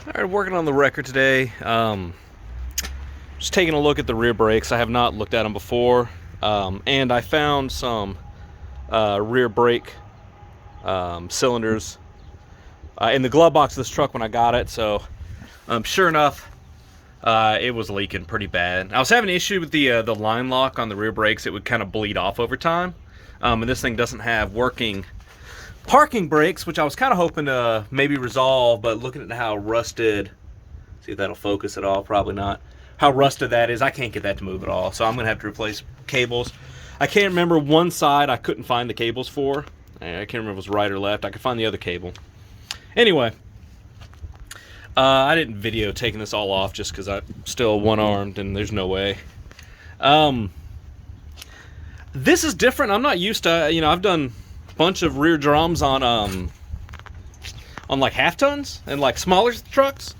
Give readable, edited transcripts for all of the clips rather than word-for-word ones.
All right, working on the record today. Just taking a look at the rear brakes. I have not looked at them before, and I found some rear brake cylinders in the glove box of this truck when I got it. So, sure enough, it was leaking pretty bad. I was having an issue with the line lock on the rear brakes. It would kind of bleed off over time, and this thing doesn't have working parking brakes, which I was kind of hoping to maybe resolve, but looking at how rusted, see if that'll focus at all, probably not, how rusted that is, I can't get that to move at all. So I'm gonna have to replace cables. I can't remember one side I couldn't find the cables for. I can't remember if it was right or left. I could find the other cable. Anyway, I didn't video taking this all off just because I'm still one-armed and there's no way. This is different. I'm not used to, I've done bunch of rear drums on like half tons and like smaller trucks.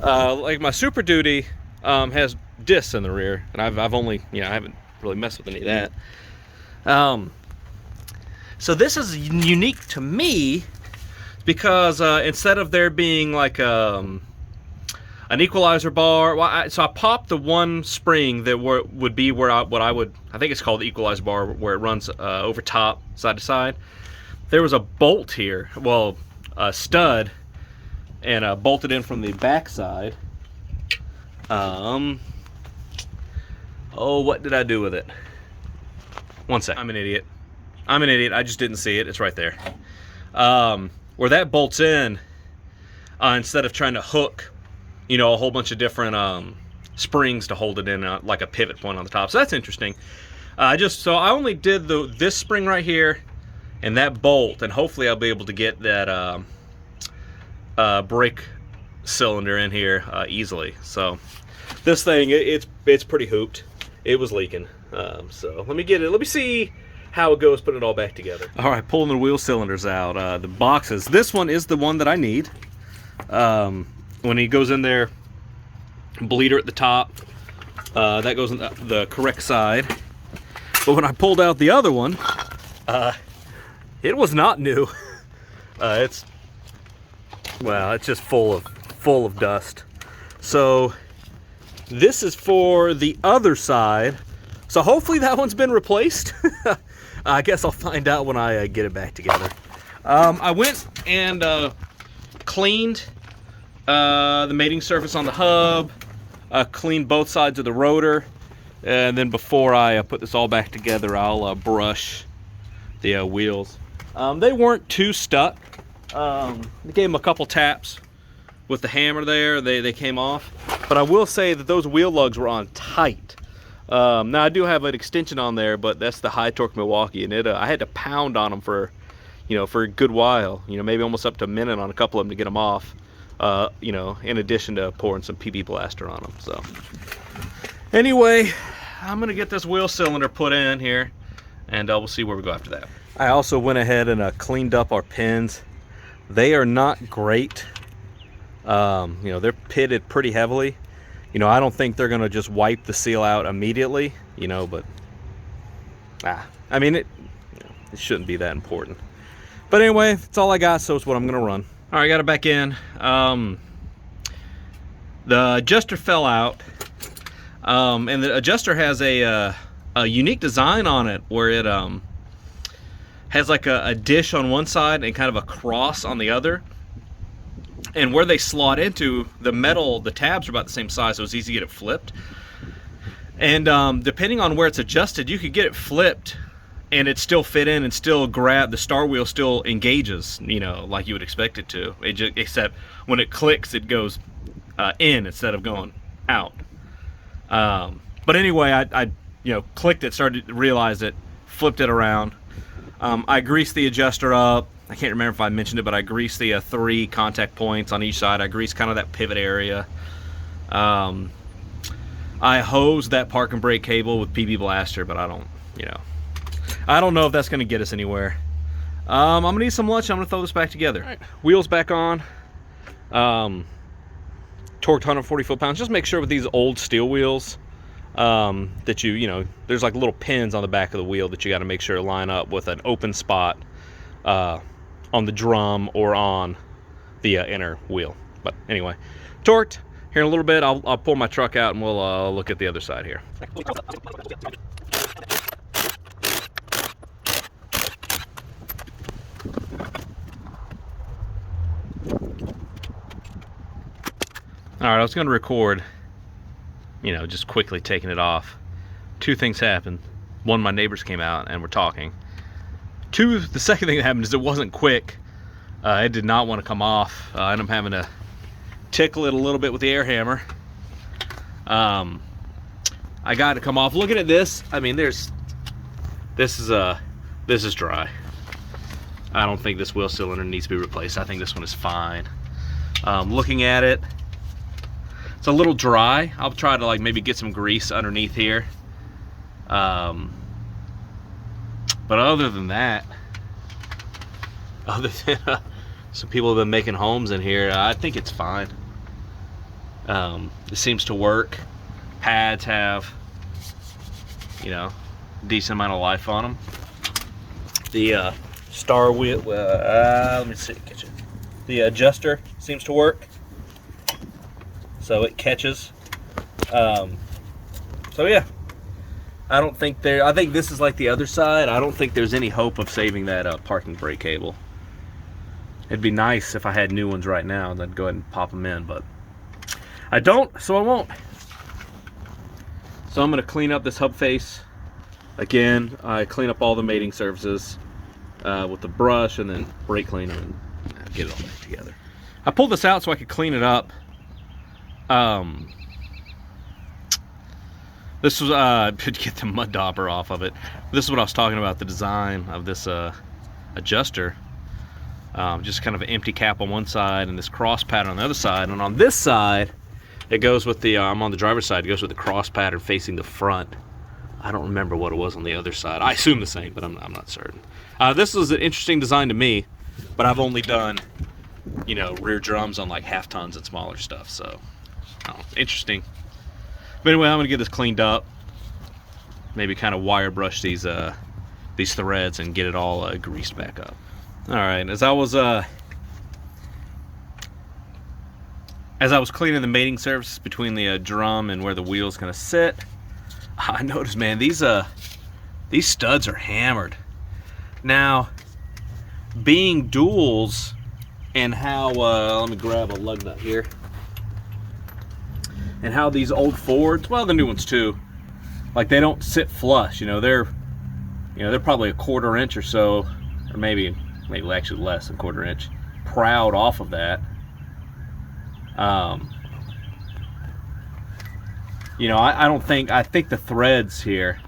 Like my Super Duty has discs in the rear, and I've only, I haven't really messed with any of that. So this is unique to me because instead of there being like an equalizer bar, so I popped the one spring that would be where I think it's called the equalizer bar, where it runs over top, side to side. There was a bolt here, well, a stud, and bolted in from the back side. Oh, what did I do with it? One sec. I'm an idiot. I just didn't see it. It's right there. Where that bolts in, instead of trying to hook, a whole bunch of different springs to hold it in, like a pivot point on the top. So that's interesting. So I only did this spring right here and that bolt, and hopefully I'll be able to get that brake cylinder in here easily. So this thing, it's pretty hooped. It was leaking. So let me see how it goes putting it all back together. All right, pulling the wheel cylinders out. The boxes. This one is the one that I need. When he goes in there, bleeder at the top, that goes on the correct side. But when I pulled out the other one, it was not new. It's just full of dust. So this is for the other side. So hopefully that one's been replaced. I guess I'll find out when I get it back together. I went and cleaned the mating surface on the hub, cleaned both sides of the rotor, and then before I put this all back together, I'll brush the wheels. They weren't too stuck. I gave them a couple taps with the hammer there. They came off, but I will say that those wheel lugs were on tight. Now I do have an extension on there, but that's the high torque Milwaukee, and I had to pound on them for a good while, maybe almost up to a minute on a couple of them to get them off. In addition to pouring some PB Blaster on them. So anyway, I'm gonna get this wheel cylinder put in here, and we'll see where we go after that. I also went ahead and cleaned up our pins. They are not great. They're pitted pretty heavily. I don't think they're gonna just wipe the seal out immediately, but it shouldn't be that important. But anyway, that's all I got, so it's what I'm gonna run. All right, got it back in. The adjuster fell out, and the adjuster has a unique design on it where it has like a dish on one side and kind of a cross on the other. And where they slot into, the tabs are about the same size, so it's easy to get it flipped. And depending on where it's adjusted, you could get it flipped and it still fit in and still grab, the star wheel still engages, like you would expect it to. Except when it clicks, it goes in instead of going out. But anyway, I clicked it, started to realize it, flipped it around. I greased the adjuster up. I can't remember if I mentioned it, but I greased the 3 contact points on each side. I greased kind of that pivot area. I hosed that park and brake cable with PB Blaster, but I don't know if that's going to get us anywhere. I'm going to need some lunch. I'm going to throw this back together. All right. Wheels back on. Torqued 140 foot-pounds. Just make sure with these old steel wheels that there's like little pins on the back of the wheel that you got to make sure line up with an open spot on the drum or on the inner wheel. But anyway, torqued. Here in a little bit, I'll pull my truck out and we'll look at the other side here. All right, I was going to record, you know, just quickly taking it off. Two things happened. One, my neighbors came out and were talking. Two, the second thing that happened is it wasn't quick. It did not want to come off. I ended up having to tickle it a little bit with the air hammer. I got it to come off. Looking at this, I mean, this is dry. I don't think this wheel cylinder needs to be replaced. I think this one is fine. Looking at it, it's a little dry. I'll try to like maybe get some grease underneath here. But other than that, some people have been making homes in here. I think it's fine. It seems to work. Pads have, you know, decent amount of life on them. The star wheel, let me see, catch it. The adjuster seems to work, so it catches. So yeah, I don't think I think this is like the other side. I don't think there's any hope of saving that parking brake cable. It'd be nice if I had new ones right now and then go ahead and pop them in, but I don't, so I won't. So I'm going to clean up this hub face. Again, I clean up all the mating surfaces with the brush and then brake cleaner and get it all back together. I pulled this out so I could clean it up. This was to get the mud dauber off of it. This is what I was talking about, the design of this adjuster. Just kind of an empty cap on one side and this cross pattern on the other side. And on this side, it goes with the, I'm on the driver's side, it goes with the cross pattern facing the front. I don't remember what it was on the other side. I assume the same, but I'm not certain. This was an interesting design to me, but I've only done, you know, rear drums on like half tons and smaller stuff, so interesting. But anyway, I'm gonna get this cleaned up. Maybe kind of wire brush these threads and get it all greased back up. All right, as I was cleaning the mating surface between the drum and where the wheel's gonna sit, I noticed, man, these studs are hammered. Now, being duals and how, let me grab a lug nut here, and how these old Fords, well, the new ones too, like they don't sit flush. You know, they're probably a 1/4 inch or so, or maybe actually less than 1/4 inch, proud off of that. You know, I think the threads here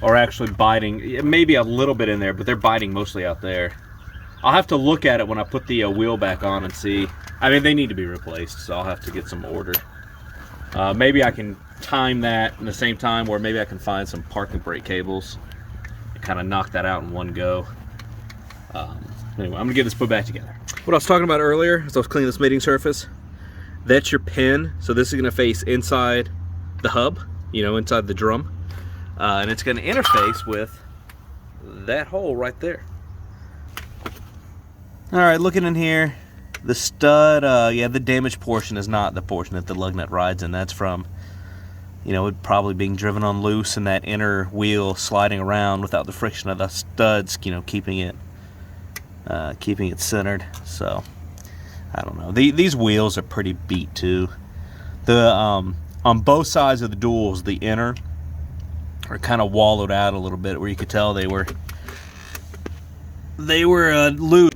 are actually biting, maybe a little bit in there, but they're biting mostly out there. I'll have to look at it when I put the wheel back on and see. I mean, they need to be replaced, so I'll have to get some ordered. Maybe I can time that in the same time, or maybe I can find some parking brake cables and kind of knock that out in one go. Anyway, I'm gonna get this put back together. What I was talking about earlier, as I was cleaning this mating surface, that's your pin. So this is gonna face inside the hub, you know, inside the drum, and it's gonna interface with that hole right there. All right, looking in here, the stud, yeah, the damaged portion is not the portion that the lug nut rides in. That's from, you know, it probably being driven on loose and that inner wheel sliding around without the friction of the studs, you know, keeping it centered. So I don't know. These wheels are pretty beat too. The on both sides of the duals, the inner are kind of wallowed out a little bit, where you could tell they were loose.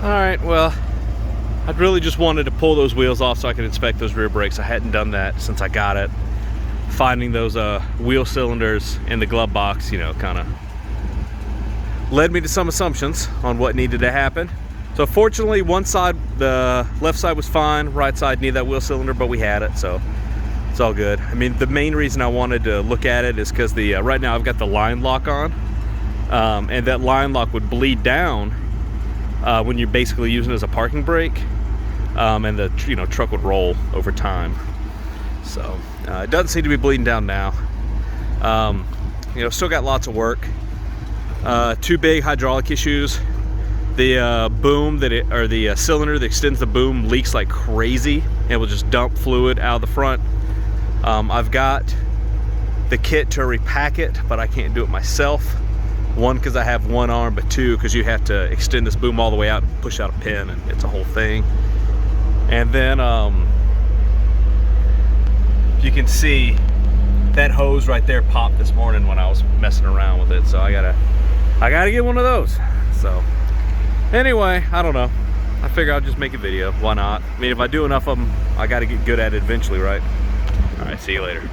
All right, well, I'd really just wanted to pull those wheels off so I could inspect those rear brakes. I hadn't done that since I got it. Finding those wheel cylinders in the glove box, you know, kind of led me to some assumptions on what needed to happen. So fortunately, one side, the left side was fine, right side needed that wheel cylinder, but we had it, so it's all good. I mean, the main reason I wanted to look at it is because the right now I've got the line lock on, and that line lock would bleed down when you're basically using it as a parking brake, and the truck would roll over time. So it doesn't seem to be bleeding down now. Still got lots of work. Two big hydraulic issues. The boom the cylinder that extends the boom leaks like crazy and will just dump fluid out of the front. I've got the kit to repack it, but I can't do it myself. One, because I have one arm, but two, because you have to extend this boom all the way out and push out a pin, and it's a whole thing. And then you can see that hose right there popped this morning when I was messing around with it, so I gotta get one of those. So anyway, I don't know, I figure I'll just make a video. Why not? I mean, if I do enough of them, I gotta get good at it eventually, right? All right, see you later.